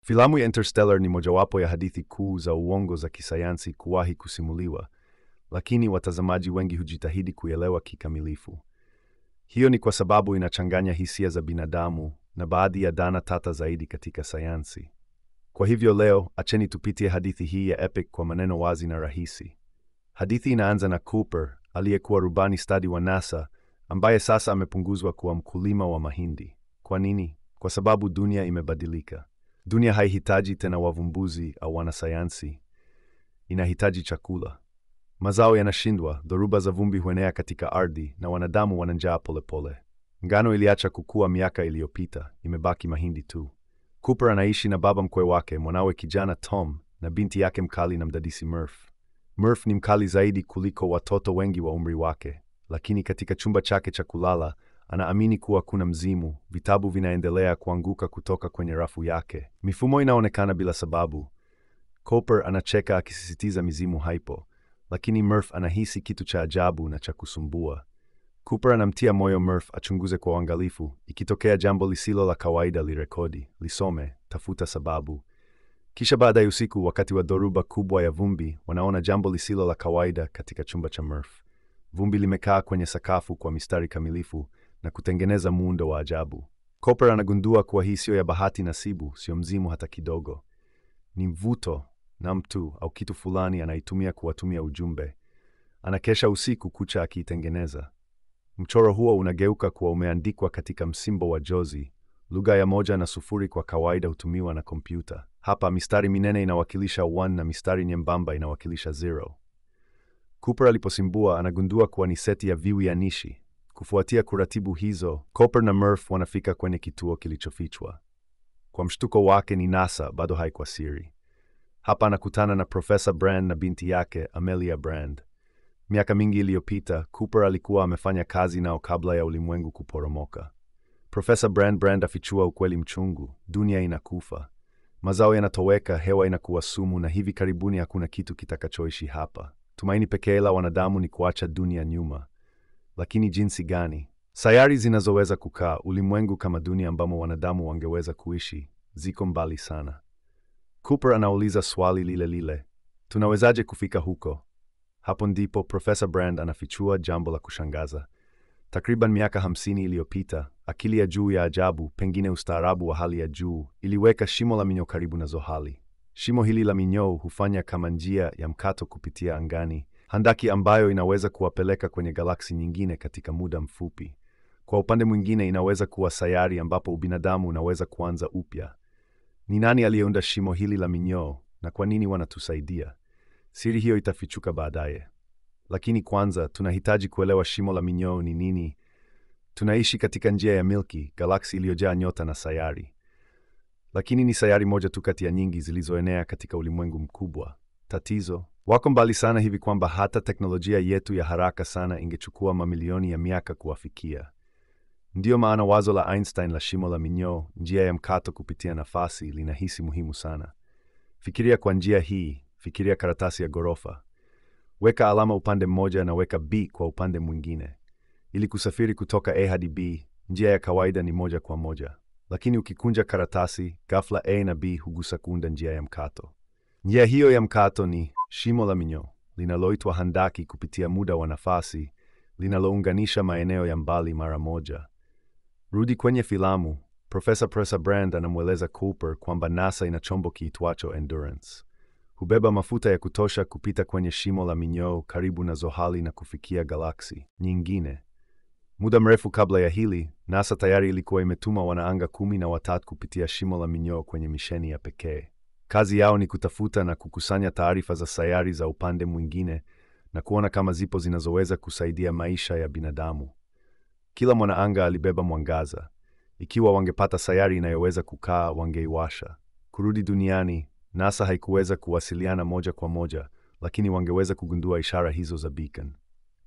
Filamu ya Interstellar ni mojawapo ya hadithi kuu za uongo za kisayansi kuwahi kusimuliwa, lakini watazamaji wengi hujitahidi kuelewa kikamilifu. Hiyo ni kwa sababu inachanganya hisia za binadamu na baadhi ya dhana tata zaidi katika sayansi. Kwa hivyo leo, acheni tupitie hadithi hii ya epic kwa maneno wazi na rahisi. Hadithi inaanza na Cooper, aliyekuwa rubani stadi wa NASA, ambaye sasa amepunguzwa kuwa mkulima wa mahindi. Kwa nini? Kwa sababu dunia imebadilika. Dunia haihitaji tena wavumbuzi au wanasayansi. Inahitaji chakula. Mazao yanashindwa, dhoruba za vumbi huenea katika ardhi na wanadamu wana njaa polepole. Ngano iliacha kukua miaka iliyopita, imebaki mahindi tu. Cooper anaishi na baba mkwe wake, mwanawe kijana Tom, na binti yake mkali na mdadisi Murph. Murph ni mkali zaidi kuliko watoto wengi wa umri wake, lakini katika chumba chake cha kulala anaamini kuwa kuna mzimu. Vitabu vinaendelea kuanguka kutoka kwenye rafu yake. Mifumo inaonekana bila sababu. Cooper anacheka akisisitiza mizimu haipo, lakini Murph anahisi kitu cha ajabu na cha kusumbua. Cooper anamtia moyo Murph achunguze kwa uangalifu. Ikitokea jambo lisilo la kawaida, lirekodi, lisome, tafuta sababu. Kisha baada ya usiku, wakati wa dhoruba kubwa ya vumbi, wanaona jambo lisilo la kawaida katika chumba cha Murph. Vumbi limekaa kwenye sakafu kwa mistari kamilifu na kutengeneza muundo wa ajabu. Cooper anagundua kuwa hii sio ya bahati nasibu, sio mzimu hata kidogo. Ni mvuto na mtu au kitu fulani anaitumia kuwatumia ujumbe. Anakesha usiku kucha akiitengeneza. Mchoro huo unageuka kuwa umeandikwa katika msimbo wa jozi, lugha ya 1 na 0 kwa kawaida hutumiwa na kompyuta. Hapa mistari minene inawakilisha 1 na mistari nyembamba inawakilisha 0. Cooper aliposimbua anagundua kuwa ni seti ya viwianishi. Kufuatia kuratibu hizo, Cooper na Murph wanafika kwenye kituo kilichofichwa. Kwa mshtuko wake ni NASA, bado haikuwa siri. Hapa anakutana na Profesa Brand na binti yake Amelia Brand. Miaka mingi iliyopita, Cooper alikuwa amefanya kazi nao kabla ya ulimwengu kuporomoka. Profesa Brand afichua ukweli mchungu: dunia inakufa, mazao yanatoweka, hewa inakuwa sumu, na hivi karibuni hakuna kitu kitakachoishi hapa. Tumaini pekee la wanadamu ni kuacha dunia nyuma. Lakini jinsi gani? Sayari zinazoweza kukaa ulimwengu kama dunia ambamo wanadamu wangeweza kuishi ziko mbali sana. Cooper anauliza swali lile lile: tunawezaje kufika huko? Hapo ndipo Profesa Brand anafichua jambo la kushangaza. Takriban miaka 50 iliyopita, akili ya juu ya ajabu, pengine ustaarabu wa hali ya juu, iliweka shimo la minyoo karibu na Zohali. Shimo hili la minyoo hufanya kama njia ya mkato kupitia angani, handaki ambayo inaweza kuwapeleka kwenye galaksi nyingine katika muda mfupi. Kwa upande mwingine, inaweza kuwa sayari ambapo ubinadamu unaweza kuanza upya. Ni nani aliyeunda shimo hili la minyoo na kwa nini wanatusaidia? Siri hiyo itafichuka baadaye. Lakini kwanza, tunahitaji kuelewa shimo la minyoo ni nini. Tunaishi katika njia ya Milky, galaksi iliyojaa nyota na sayari. Lakini ni sayari moja tu kati ya nyingi zilizoenea katika ulimwengu mkubwa. Tatizo, wako mbali sana hivi kwamba hata teknolojia yetu ya haraka sana ingechukua mamilioni ya miaka kuwafikia. Ndiyo maana wazo la Einstein la shimo la minyoo, njia ya mkato kupitia nafasi, linahisi muhimu sana. Fikiria kwa njia hii, fikiria karatasi ya ghorofa. Weka alama upande mmoja na weka B kwa upande mwingine. Ili kusafiri kutoka A hadi B, njia ya kawaida ni moja kwa moja. Lakini ukikunja karatasi, ghafla A na B hugusa kuunda njia ya mkato. Njia hiyo ya mkato ni shimo la minyoo, linaloitwa handaki kupitia muda wa nafasi, linalounganisha maeneo ya mbali mara moja. Rudi kwenye filamu. Profesa Brand anamweleza Cooper kwamba NASA ina chombo kiitwacho Endurance. Hubeba mafuta ya kutosha kupita kwenye shimo la minyoo karibu na Zohali na kufikia galaksi nyingine. Muda mrefu kabla ya hili, NASA tayari ilikuwa imetuma wanaanga 13 kupitia shimo la minyoo kwenye misheni ya pekee. Kazi yao ni kutafuta na kukusanya taarifa za sayari za upande mwingine na kuona kama zipo zinazoweza kusaidia maisha ya binadamu. Kila mwanaanga alibeba mwangaza. Ikiwa wangepata sayari inayoweza kukaa, wangeiwasha. Kurudi duniani, NASA haikuweza kuwasiliana moja kwa moja, lakini wangeweza kugundua ishara hizo za beacon.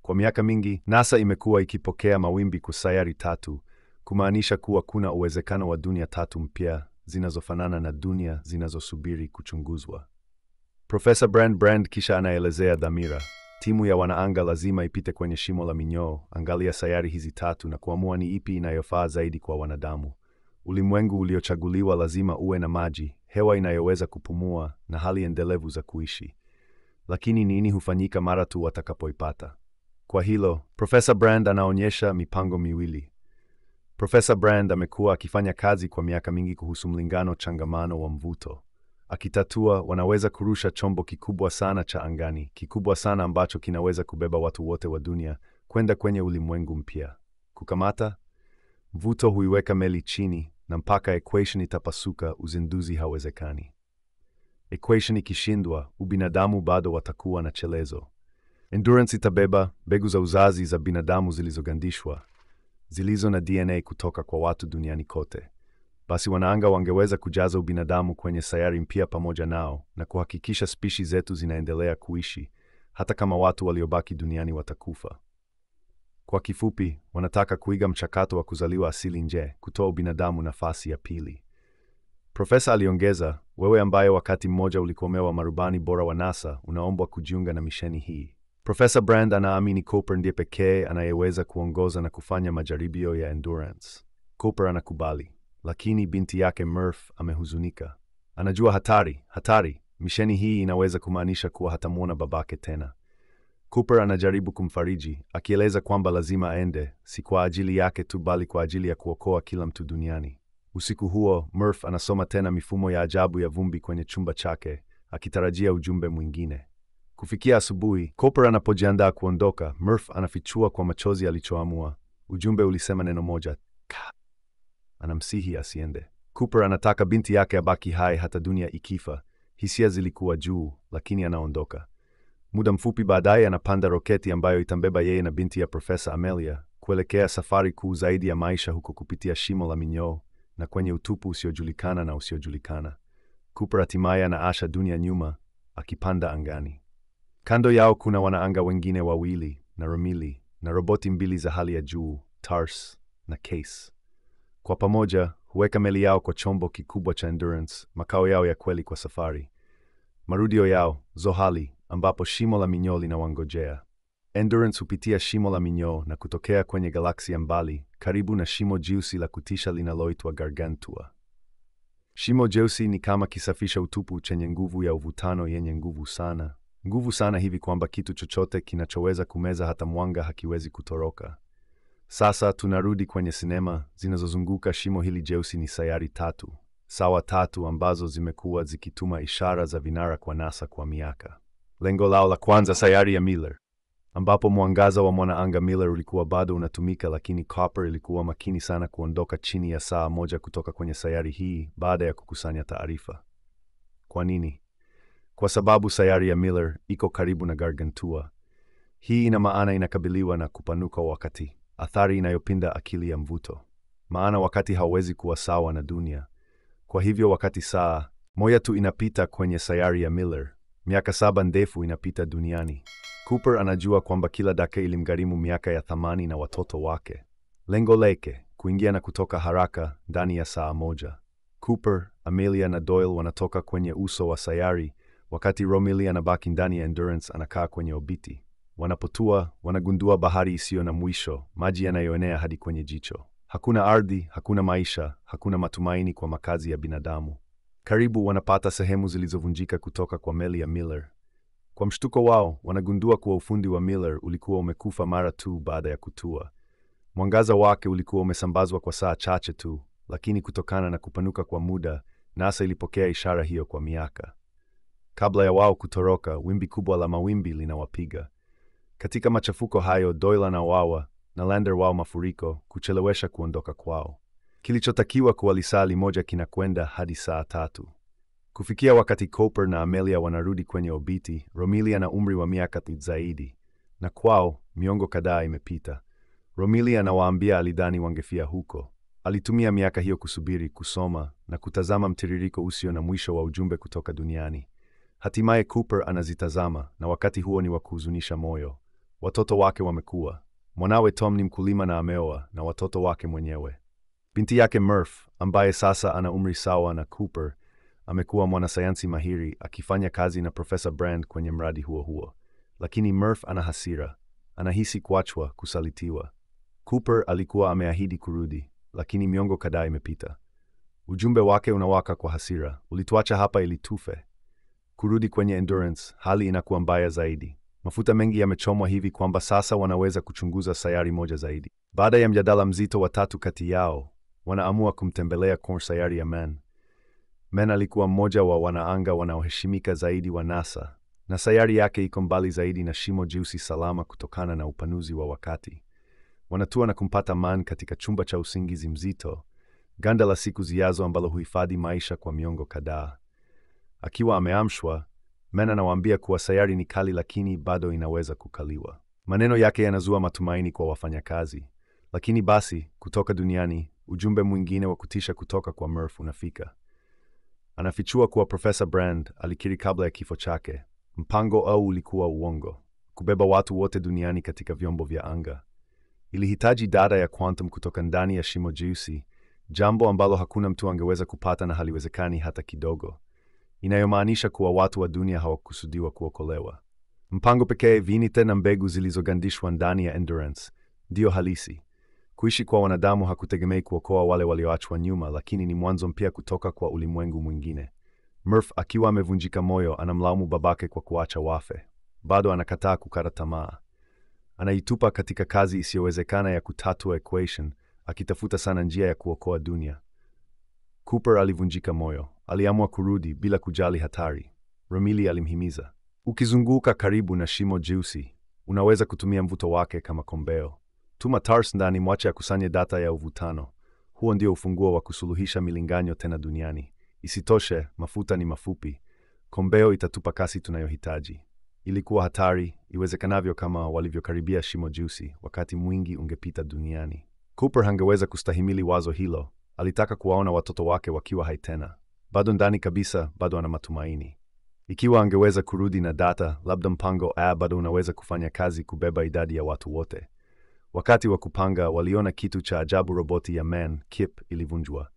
Kwa miaka mingi, NASA imekuwa ikipokea mawimbi kwa sayari 3, kumaanisha kuwa kuna uwezekano wa dunia 3 mpya zinazofanana na dunia zinazosubiri kuchunguzwa. Profesa Brand kisha anaelezea dhamira. Timu ya wanaanga lazima ipite kwenye shimo la minyoo, angalia sayari hizi 3 na kuamua ni ipi inayofaa zaidi kwa wanadamu. Ulimwengu uliochaguliwa lazima uwe na maji, hewa inayoweza kupumua na hali endelevu za kuishi. Lakini nini hufanyika mara tu watakapoipata? Kwa hilo, Profesa Brand anaonyesha mipango miwili. Profesa Brand amekuwa akifanya kazi kwa miaka mingi kuhusu mlingano changamano wa mvuto. Akitatua, wanaweza kurusha chombo kikubwa sana cha angani, kikubwa sana ambacho kinaweza kubeba watu wote wa dunia kwenda kwenye ulimwengu mpya. Kukamata mvuto huiweka meli chini, na mpaka equation itapasuka, uzinduzi hawezekani. Equation ikishindwa, ubinadamu bado watakuwa na chelezo. Endurance itabeba mbegu za uzazi za binadamu zilizogandishwa, zilizo na DNA kutoka kwa watu duniani kote. Basi wanaanga wangeweza kujaza ubinadamu kwenye sayari mpya pamoja nao na kuhakikisha spishi zetu zinaendelea kuishi hata kama watu waliobaki duniani watakufa. Kwa kifupi, wanataka kuiga mchakato wa kuzaliwa asili nje, kutoa ubinadamu nafasi ya pili. Profesa aliongeza, wewe ambaye wakati mmoja ulikomewa marubani bora wa NASA, unaombwa kujiunga na misheni hii. Profesa Brand anaamini Cooper ndiye pekee anayeweza kuongoza na kufanya majaribio ya endurance. Cooper anakubali, lakini binti yake Murph amehuzunika. Anajua hatari, misheni hii inaweza kumaanisha kuwa hatamuona babake tena. Cooper anajaribu kumfariji, akieleza kwamba lazima aende, si kwa ajili yake tu bali kwa ajili ya kuokoa kila mtu duniani. Usiku huo, Murph anasoma tena mifumo ya ajabu ya vumbi kwenye chumba chake, akitarajia ujumbe mwingine. Kufikia asubuhi, Cooper anapojiandaa kuondoka, Murph anafichua kwa machozi alichoamua. Ujumbe ulisema neno moja, Ka. Anamsihi asiende. Cooper anataka binti yake abaki hai hata dunia ikifa. Hisia zilikuwa juu, lakini anaondoka. Muda mfupi baadaye anapanda roketi ambayo itambeba yeye na binti ya Profesa Amelia kuelekea safari kuu zaidi ya maisha huko kupitia shimo la minyoo na kwenye utupu usiojulikana. Cooper hatimaye anaasha dunia nyuma, akipanda angani. Kando yao kuna wanaanga wengine wawili, na Romilly, na roboti mbili za hali ya juu, TARS na Case. Kwa pamoja, huweka meli yao kwa chombo kikubwa cha endurance, makao yao ya kweli kwa safari. Marudio yao, Zohali, ambapo shimo la minyoo linawangojea. Endurance hupitia shimo la minyoo na kutokea kwenye galaksia mbali, karibu na shimo jeusi la kutisha linaloitwa Gargantua. Shimo jeusi ni kama kisafisha utupu chenye nguvu ya uvutano yenye nguvu sana hivi kwamba kitu chochote kinachoweza kumeza hata mwanga hakiwezi kutoroka. Sasa tunarudi kwenye sinema. Zinazozunguka shimo hili jeusi ni sayari tatu ambazo zimekuwa zikituma ishara za vinara kwa NASA kwa miaka. Lengo lao la kwanza, sayari ya Miller, ambapo mwangaza wa mwanaanga Miller ulikuwa bado unatumika, lakini Cooper ilikuwa makini sana kuondoka chini ya saa moja kutoka kwenye sayari hii baada ya kukusanya taarifa. Kwa nini? Kwa sababu sayari ya Miller iko karibu na Gargantua. Hii ina maana inakabiliwa na kupanuka wakati, athari inayopinda akili ya mvuto. Maana wakati hauwezi kuwa sawa na dunia. Kwa hivyo wakati saa moja tu inapita kwenye sayari ya Miller, miaka 7 ndefu inapita duniani. Cooper anajua kwamba kila dakika ilimgharimu miaka ya thamani na watoto wake. Lengo lake, kuingia na kutoka haraka ndani ya saa moja. Cooper, Amelia na Doyle wanatoka kwenye uso wa sayari, wakati Romilly anabaki ndani ya Endurance, anakaa kwenye obiti. Wanapotua, wanagundua bahari isiyo na mwisho, maji yanayoenea hadi kwenye jicho. Hakuna ardhi, hakuna maisha, hakuna matumaini kwa makazi ya binadamu. Karibu wanapata sehemu zilizovunjika kutoka kwa meli ya Miller. Kwa mshtuko wao, wanagundua kuwa ufundi wa Miller ulikuwa umekufa mara tu baada ya kutua. Mwangaza wake ulikuwa umesambazwa kwa saa chache tu, lakini kutokana na kupanuka kwa muda, NASA ilipokea ishara hiyo kwa miaka. Kabla ya wao kutoroka, wimbi kubwa la mawimbi linawapiga. Katika machafuko hayo, Doyle anauawa na lander wao mafuriko kuchelewesha kuondoka kwao. Kilichotakiwa kuwa lisaa moja kinakwenda hadi saa 3. Kufikia wakati Cooper na Amelia wanarudi kwenye obiti, Romilly ana umri wa miaka zaidi, na kwao miongo kadhaa imepita. Romilly anawaambia alidhani wangefia huko. Alitumia miaka hiyo kusubiri, kusoma na kutazama mtiririko usio na mwisho wa ujumbe kutoka duniani. Hatimaye Cooper anazitazama, na wakati huo ni wa kuhuzunisha moyo. Watoto wake wamekuwa. Mwanawe Tom ni mkulima na ameoa na watoto wake mwenyewe. Binti yake Murph, ambaye sasa ana umri sawa na Cooper, amekuwa mwanasayansi mahiri akifanya kazi na Profesa Brand kwenye mradi huo. Lakini Murph ana hasira, anahisi kuachwa, kusalitiwa. Cooper alikuwa ameahidi kurudi, lakini miongo kadhaa imepita. Ujumbe wake unawaka kwa hasira. Ulituacha hapa ili tufe. Kurudi kwenye Endurance, hali inakuwa mbaya zaidi. Mafuta mengi yamechomwa hivi kwamba sasa wanaweza kuchunguza sayari moja zaidi. Baada ya mjadala mzito, watatu kati yao wanaamua kumtembelea kwa sayari ya Men. Men alikuwa mmoja wa wanaanga wanaoheshimika zaidi wa NASA, na sayari yake iko mbali zaidi na shimo jeusi salama kutokana na upanuzi wa wakati. Wanatua na kumpata Man katika chumba cha usingizi mzito, ganda la siku zijazo ambalo huhifadhi maisha kwa miongo kadhaa. Akiwa ameamshwa, Men anawaambia kuwa sayari ni kali lakini bado inaweza kukaliwa. Maneno yake yanazua matumaini kwa wafanyakazi. Lakini basi, kutoka duniani, ujumbe mwingine wa kutisha kutoka kwa Murph unafika. Anafichua kuwa Profesa Brand alikiri kabla ya kifo chake. Mpango au ulikuwa uongo. Kubeba watu wote duniani katika vyombo vya anga. Ilihitaji data ya quantum kutoka ndani ya shimo jeusi, jambo ambalo hakuna mtu angeweza kupata na haliwezekani hata kidogo. Inayomaanisha kuwa watu wa dunia hawakusudiwa kuokolewa. Mpango pekee, vinite na mbegu zilizogandishwa ndani ya Endurance, ndio halisi. Kuishi kwa wanadamu hakutegemei kuokoa wale walioachwa nyuma, lakini ni mwanzo mpya kutoka kwa ulimwengu mwingine. Murph akiwa amevunjika moyo anamlaumu babake kwa kuacha wafe. Bado anakataa kukata tamaa. Anaitupa katika kazi isiyowezekana ya kutatua equation, akitafuta sana njia ya kuokoa dunia. Cooper alivunjika moyo. Aliamua kurudi bila kujali hatari. Romilly alimhimiza, ukizunguka karibu na shimo jeusi, unaweza kutumia mvuto wake kama kombeo. Tuma TARS ndani, mwache akusanye data ya uvutano. Huo ndio ufunguo wa kusuluhisha milinganyo tena duniani. Isitoshe, mafuta ni mafupi. Kombeo itatupa kasi tunayohitaji. Ilikuwa hatari, iwezekanavyo kama walivyokaribia shimo jeusi, wakati mwingi ungepita duniani. Cooper hangeweza kustahimili wazo hilo. Alitaka kuwaona watoto wake wakiwa hai tena. Bado ndani kabisa, bado ana matumaini. Ikiwa angeweza kurudi na data, labda mpango bado unaweza kufanya kazi kubeba idadi ya watu wote. Wakati wa kupanga, waliona kitu cha ajabu. Roboti ya Men, Kip, ilivunjwa.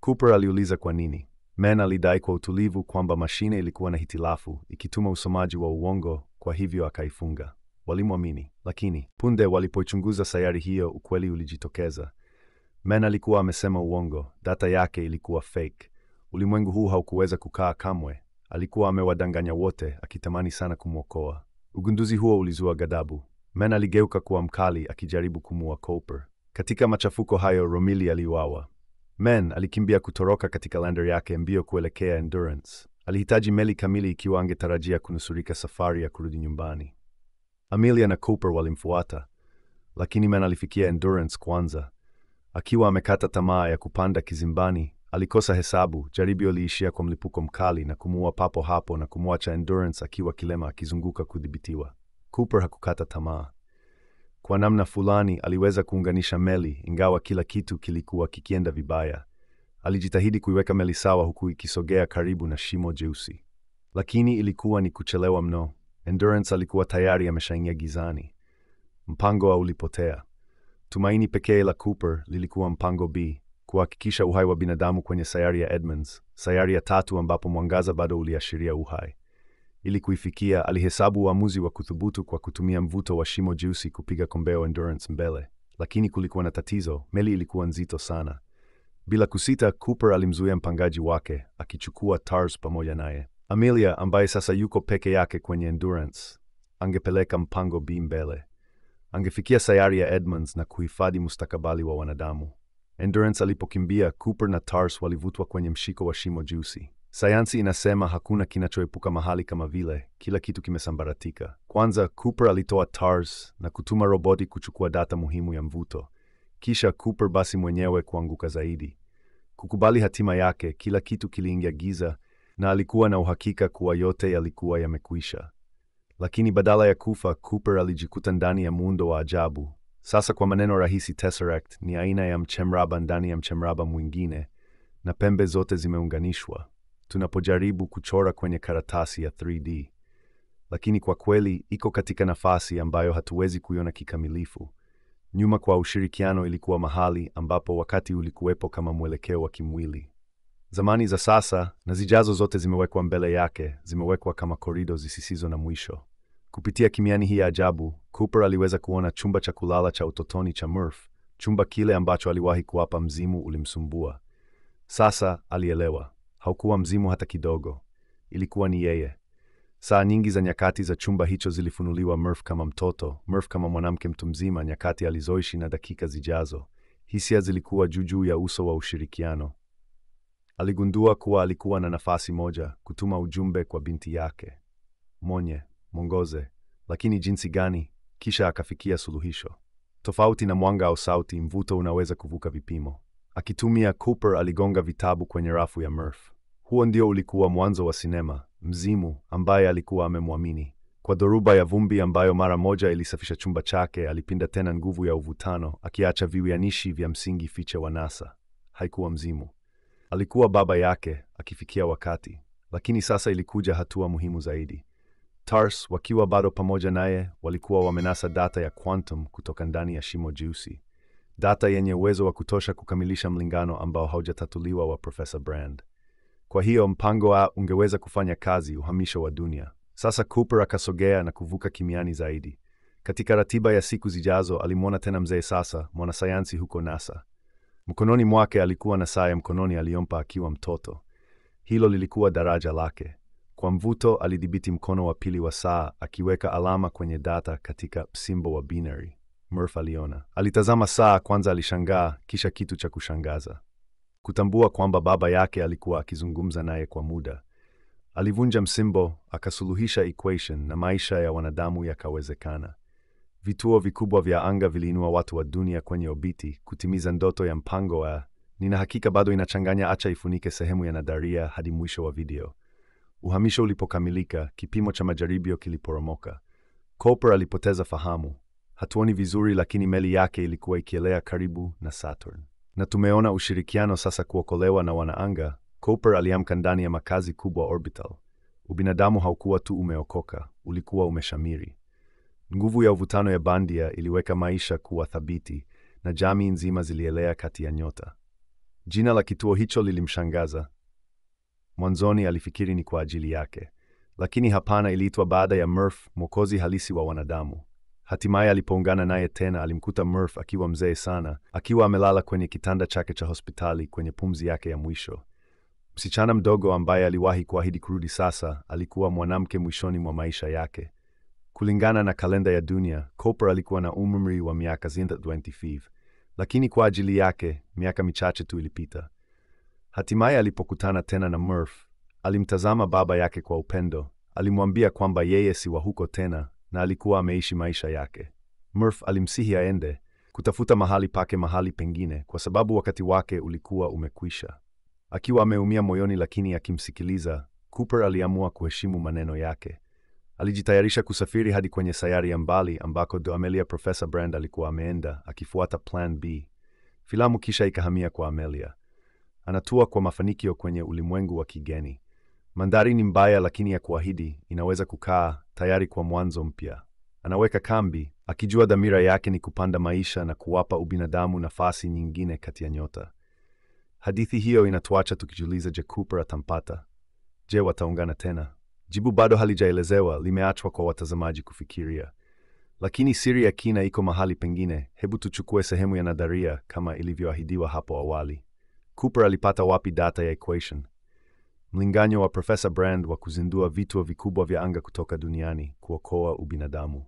Cooper aliuliza kwa nini. Men alidai kwa utulivu kwamba mashine ilikuwa na hitilafu, ikituma usomaji wa uongo, kwa hivyo akaifunga. Walimwamini, lakini punde walipochunguza sayari hiyo, ukweli ulijitokeza. Men alikuwa amesema uongo, data yake ilikuwa fake. Ulimwengu huu haukuweza kukaa kamwe. Alikuwa amewadanganya wote, akitamani sana kumwokoa. Ugunduzi huo ulizua ghadhabu. Men aligeuka kuwa mkali, akijaribu kumuua Cooper. Katika machafuko hayo, Romilly aliuawa. Men alikimbia kutoroka katika lander yake mbio kuelekea Endurance. Alihitaji meli kamili ikiwa angetarajia kunusurika safari ya kurudi nyumbani. Amelia na Cooper walimfuata, lakini Men alifikia Endurance kwanza. Akiwa amekata tamaa ya kupanda kizimbani, alikosa hesabu. Jaribio liishia kwa mlipuko mkali na kumuua papo hapo na kumwacha Endurance akiwa kilema, akizunguka kudhibitiwa. Cooper hakukata tamaa. Kwa namna fulani aliweza kuunganisha meli, ingawa kila kitu kilikuwa kikienda vibaya. Alijitahidi kuiweka meli sawa huku ikisogea karibu na shimo jeusi. Lakini ilikuwa ni kuchelewa mno. Endurance alikuwa tayari ameshaingia gizani. Mpango ulipotea. Tumaini pekee la Cooper lilikuwa mpango B, kuhakikisha uhai wa binadamu kwenye sayari ya Edmonds, sayari ya tatu ambapo mwangaza bado uliashiria uhai. Ili kuifikia, alihesabu uamuzi wa kuthubutu kwa kutumia mvuto wa shimo jeusi kupiga kombeo Endurance mbele. Lakini kulikuwa na tatizo, meli ilikuwa nzito sana. Bila kusita, Cooper alimzuia mpangaji wake, akichukua TARS pamoja naye. Amelia, ambaye sasa yuko peke yake kwenye Endurance, angepeleka mpango B mbele. Angefikia sayari ya Edmonds na kuhifadhi mustakabali wa wanadamu. Endurance alipokimbia, Cooper na TARS walivutwa kwenye mshiko wa shimo jeusi. Sayansi inasema hakuna kinachoepuka mahali kama vile, kila kitu kimesambaratika. Kwanza, Cooper alitoa TARS na kutuma roboti kuchukua data muhimu ya mvuto. Kisha Cooper basi mwenyewe kuanguka zaidi. Kukubali hatima yake, kila kitu kiliingia giza, na alikuwa na uhakika kuwa yote yalikuwa yamekwisha. Lakini badala ya kufa, Cooper alijikuta ndani ya muundo wa ajabu. Sasa kwa maneno rahisi, Tesseract ni aina ya mchemraba ndani ya mchemraba mwingine, na pembe zote zimeunganishwa. Tunapojaribu kuchora kwenye karatasi ya 3D. Lakini kwa kweli, iko katika nafasi ambayo hatuwezi kuiona kikamilifu. Nyuma kwa ushirikiano ilikuwa mahali ambapo wakati ulikuwepo kama mwelekeo wa kimwili. Zamani za sasa na zijazo zote zimewekwa mbele yake, zimewekwa kama korido zisizo na mwisho. Kupitia kimiani hii ajabu, Cooper aliweza kuona chumba cha kulala cha utotoni cha Murph, chumba kile ambacho aliwahi kuwapa mzimu ulimsumbua. Sasa alielewa. Haukuwa mzimu hata kidogo. Ilikuwa ni yeye. Saa nyingi za nyakati za chumba hicho zilifunuliwa Murph kama mtoto, Murph kama mwanamke mtu mzima, nyakati alizoishi na dakika zijazo. Hisia zilikuwa juu ya uso wa ushirikiano. Aligundua kuwa alikuwa na nafasi moja, kutuma ujumbe kwa binti yake. Mwongoze, lakini jinsi gani? Kisha akafikia suluhisho. Tofauti na mwanga au sauti, mvuto unaweza kuvuka vipimo. Akitumia Cooper aligonga vitabu kwenye rafu ya Murph. Huo ndio ulikuwa mwanzo wa sinema. Mzimu ambaye alikuwa amemwamini. Kwa dhoruba ya vumbi ambayo mara moja ilisafisha chumba chake, alipinda tena nguvu ya uvutano, akiacha viwianishi vya msingi fiche wa NASA. Haikuwa mzimu. Alikuwa baba yake, akifikia wakati. Lakini sasa ilikuja hatua muhimu zaidi. TARS wakiwa bado pamoja naye, walikuwa wamenasa data ya quantum kutoka ndani ya shimo jeusi. Data yenye uwezo wa kutosha kukamilisha mlingano ambao haujatatuliwa wa Profesa Brand. Kwa hiyo mpango ungeweza kufanya kazi, uhamisho wa dunia. Sasa Cooper akasogea na kuvuka kimiani zaidi. Katika ratiba ya siku zijazo alimwona tena mzee Sasa, mwanasayansi huko NASA. Mkononi mwake alikuwa na saa ya mkononi aliyompa akiwa mtoto. Hilo lilikuwa daraja lake. Kwa mvuto alidhibiti mkono wa pili wa saa, akiweka alama kwenye data katika msimbo wa binary. Murph aliona. Alitazama saa kwanza, alishangaa, kisha kitu cha kushangaza. Kutambua kwamba baba yake alikuwa akizungumza naye kwa muda. Alivunja msimbo, akasuluhisha equation na maisha ya wanadamu yakawezekana. Vituo vikubwa vya anga viliinua watu wa dunia kwenye obiti, kutimiza ndoto ya mpango wa. Nina hakika bado inachanganya, acha ifunike sehemu ya nadharia hadi mwisho wa video. Uhamisho ulipokamilika, kipimo cha majaribio kiliporomoka. Cooper alipoteza fahamu. Hatuoni vizuri, lakini meli yake ilikuwa ikielea karibu na Saturn. Na tumeona ushirikiano sasa kuokolewa na wanaanga. Cooper aliamka ndani ya makazi kubwa orbital. Ubinadamu haukuwa tu umeokoka, ulikuwa umeshamiri. Nguvu ya uvutano ya bandia iliweka maisha kuwa thabiti, na jamii nzima zilielea kati ya nyota. Jina la kituo hicho lilimshangaza. Mwanzoni alifikiri ni kwa ajili yake, lakini hapana, iliitwa baada ya Murph, mwokozi halisi wa wanadamu. Hatimaye alipoungana naye tena, alimkuta Murph akiwa mzee sana, akiwa amelala kwenye kitanda chake cha hospitali kwenye pumzi yake ya mwisho. Msichana mdogo ambaye aliwahi kuahidi kurudi sasa, alikuwa mwanamke mwishoni mwa maisha yake. Kulingana na kalenda ya dunia, Cooper alikuwa na umri wa miaka 25, lakini kwa ajili yake, miaka michache tu ilipita. Hatimaye alipokutana tena na Murph, alimtazama baba yake kwa upendo. Alimwambia kwamba yeye si wa huko tena, na alikuwa ameishi maisha yake. Murph alimsihi aende kutafuta mahali pake mahali pengine, kwa sababu wakati wake ulikuwa umekwisha. Akiwa ameumia moyoni lakini akimsikiliza, Cooper aliamua kuheshimu maneno yake. Alijitayarisha kusafiri hadi kwenye sayari ya mbali ambako Amelia Profesa Brand alikuwa ameenda, akifuata Plan B. Filamu kisha ikahamia kwa Amelia. Anatua kwa mafanikio kwenye ulimwengu wa kigeni. Mandhari ni mbaya, lakini ya kuahidi, inaweza kukaa tayari kwa mwanzo mpya. Anaweka kambi, akijua dhamira yake ni kupanda maisha na kuwapa ubinadamu nafasi nyingine kati ya nyota. Hadithi hiyo inatuacha tukijiuliza, je, Cooper atampata? Je, wataungana tena? Jibu bado halijaelezewa, limeachwa kwa watazamaji kufikiria. Lakini siri ya kina iko mahali pengine. Hebu tuchukue sehemu ya nadharia kama ilivyoahidiwa hapo awali. Cooper alipata wapi data ya equation? Mlinganyo wa Profesa Brand wa kuzindua vituo vikubwa vya anga kutoka duniani kuokoa ubinadamu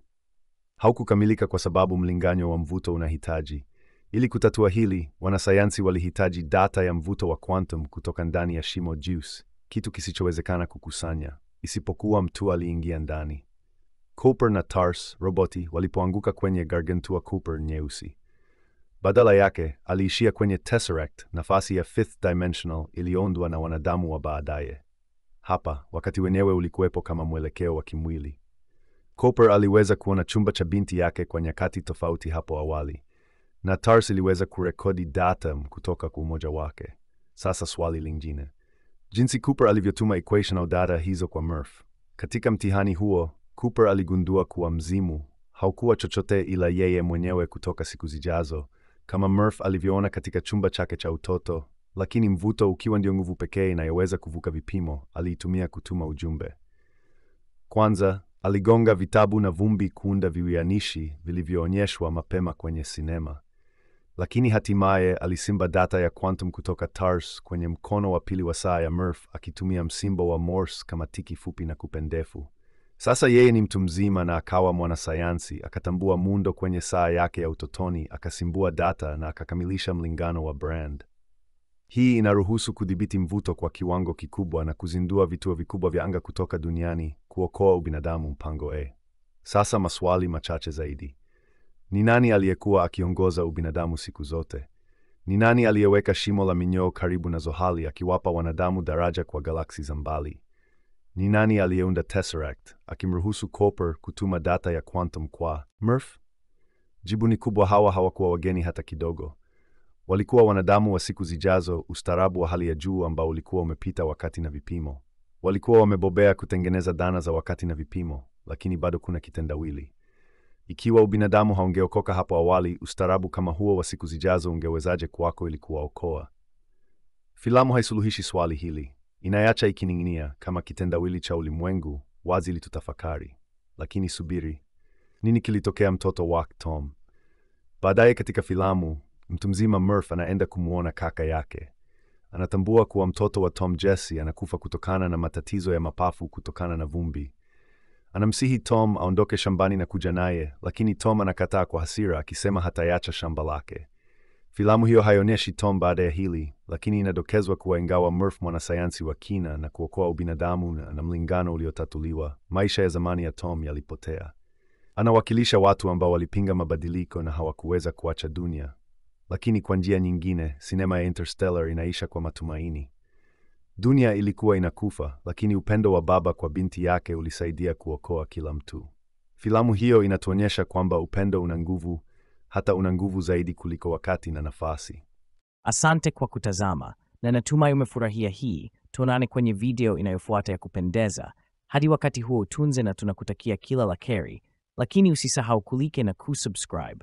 haukukamilika kwa sababu mlinganyo wa mvuto unahitaji. Ili kutatua hili, wanasayansi walihitaji data ya mvuto wa quantum kutoka ndani ya shimo jeusi, kitu kisichowezekana kukusanya isipokuwa mtu aliingia ndani. Cooper na TARS roboti walipoanguka kwenye Gargantua Cooper nyeusi, badala yake aliishia kwenye Tesseract, nafasi ya fifth dimensional iliyoundwa na wanadamu wa baadaye. Hapa wakati wenyewe ulikuwepo kama mwelekeo wa kimwili. Cooper aliweza kuona chumba cha binti yake kwa nyakati tofauti hapo awali, na TARS iliweza kurekodi data kutoka kwa umoja wake. Sasa swali lingine, jinsi Cooper alivyotuma equation au data hizo kwa Murph. Katika mtihani huo, Cooper aligundua kuwa mzimu haukuwa chochote ila yeye mwenyewe kutoka siku zijazo, kama Murph alivyoona katika chumba chake cha utoto, lakini mvuto ukiwa ndio nguvu pekee inayoweza kuvuka vipimo, aliitumia kutuma ujumbe. Kwanza, aligonga vitabu na vumbi kuunda viwianishi vilivyoonyeshwa mapema kwenye sinema. Lakini hatimaye alisimba data ya quantum kutoka TARS kwenye mkono wa pili wa saa ya Murph akitumia msimbo wa Morse kama tiki fupi na kupe ndefu. Sasa yeye ni mtu mzima na akawa mwanasayansi, akatambua muundo kwenye saa yake ya utotoni, akasimbua data na akakamilisha mlingano wa Brand. Hii inaruhusu kudhibiti mvuto kwa kiwango kikubwa na kuzindua vituo vikubwa vya anga kutoka duniani, kuokoa ubinadamu mpango A. Sasa maswali machache zaidi. Ni nani aliyekuwa akiongoza ubinadamu siku zote? Ni nani aliyeweka shimo la minyoo karibu na Zohali akiwapa wanadamu daraja kwa galaksi za mbali? Ni nani aliyeunda Tesseract akimruhusu Cooper kutuma data ya quantum kwa Murph? Jibu ni kubwa, hawakuwa wageni hata kidogo. Walikuwa wanadamu wa siku zijazo, ustaarabu wa hali ya juu ambao ulikuwa umepita wakati na vipimo. Walikuwa wamebobea kutengeneza dhana za wakati na vipimo, lakini bado kuna kitendawili. Ikiwa ubinadamu haungeokoka hapo awali, ustaarabu kama huo wa siku zijazo ungewezaje kwako ili kuwaokoa? Filamu haisuluhishi swali hili. Inayacha ikining'inia kama kitendawili cha ulimwengu wazi litutafakari. Lakini subiri, nini kilitokea mtoto wa Tom? Baadaye katika filamu, mtu mzima Murph anaenda kumuona kaka yake. Anatambua kuwa mtoto wa Tom, Jesse, anakufa kutokana na matatizo ya mapafu kutokana na vumbi. Anamsihi Tom aondoke shambani na kuja naye, lakini Tom anakataa kwa hasira akisema hatayacha shamba lake. Filamu hiyo haionyeshi Tom baada ya hili, lakini inadokezwa kuwa ingawa Murph mwanasayansi wa kina na kuokoa ubinadamu na mlingano uliotatuliwa, maisha ya zamani ya Tom yalipotea. Anawakilisha watu ambao walipinga mabadiliko na hawakuweza kuacha dunia. Lakini kwa njia nyingine, sinema ya Interstellar inaisha kwa matumaini. Dunia ilikuwa inakufa, lakini upendo wa baba kwa binti yake ulisaidia kuokoa kila mtu. Filamu hiyo inatuonyesha kwamba upendo una nguvu, hata una nguvu zaidi kuliko wakati na nafasi. Asante kwa kutazama, na natumai umefurahia hii. Tuonane kwenye video inayofuata ya kupendeza. Hadi wakati huo, tunze na tunakutakia kila la kheri, lakini usisahau kulike na kusubscribe.